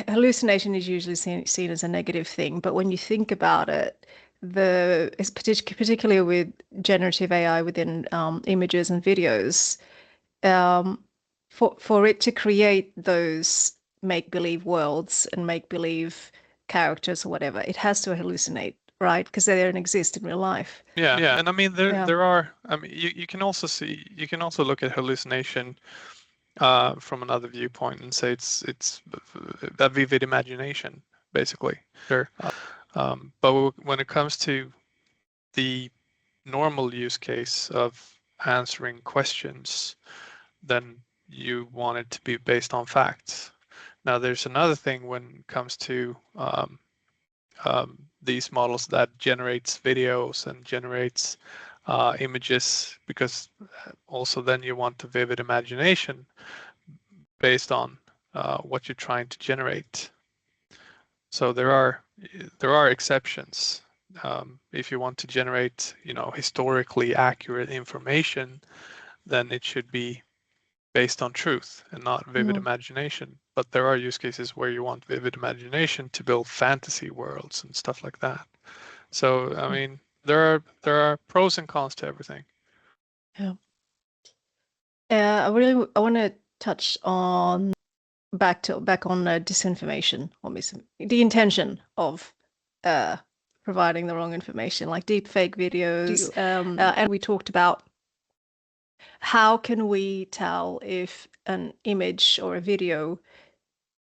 hallucination is usually seen as a negative thing, but when you think about it, it's particularly with generative AI within images and videos, for it to create those make-believe worlds and make-believe characters or whatever, it has to hallucinate, right? Because they don't exist in real life. Yeah. And I mean, there are. I mean, you can also look at hallucination from another viewpoint and say it's a vivid imagination, basically. Sure. But when it comes to the normal use case of answering questions, then you want it to be based on facts. Now, there's another thing when it comes to these models that generates videos and generates images, because also then you want a vivid imagination based on what you're trying to generate. So there are exceptions. If you want to generate, historically accurate information, then it should be based on truth and not vivid imagination. But there are use cases where you want vivid imagination to build fantasy worlds and stuff like that. So I mean, there are pros and cons to everything. Yeah. I want to touch on back on disinformation, or the intention of providing the wrong information, like deep fake videos. And we talked about how can we tell if an image or a video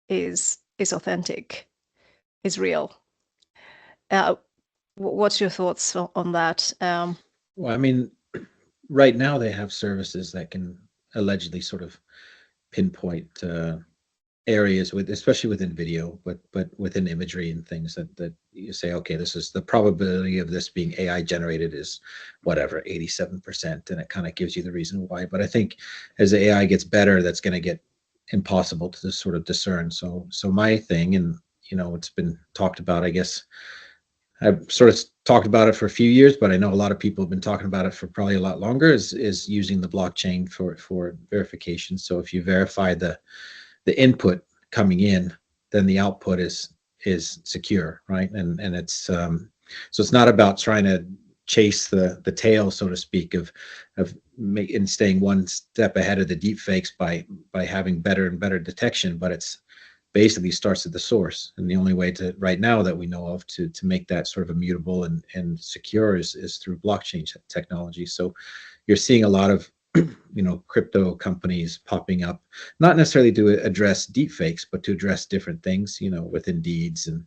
is authentic, is real. What's your thoughts on that? Well, I mean, right now they have services that can allegedly sort of pinpoint areas especially within video, but within imagery and things that you say, okay, this is the probability of this being AI generated is whatever, 87%, and it kind of gives you the reason why. But I think as the AI gets better, that's going to get impossible to sort of discern. So my thing, and it's been talked about, I guess I've sort of talked about it for a few years, but I know a lot of people have been talking about it for probably a lot longer, is using the blockchain for verification. So if you verify the input coming in, then the output is secure, right? And it's so it's not about trying to chase the tail, so to speak, of staying one step ahead of the deep fakes by having better and better detection, but it's basically starts at the source. And the only way to right now that we know of to make that sort of immutable and secure is through blockchain technology. So you're seeing a lot of crypto companies popping up, not necessarily to address deepfakes, but to address different things, within deeds and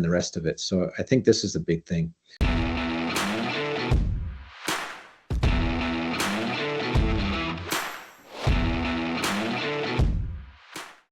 the rest of it. So I think this is the big thing.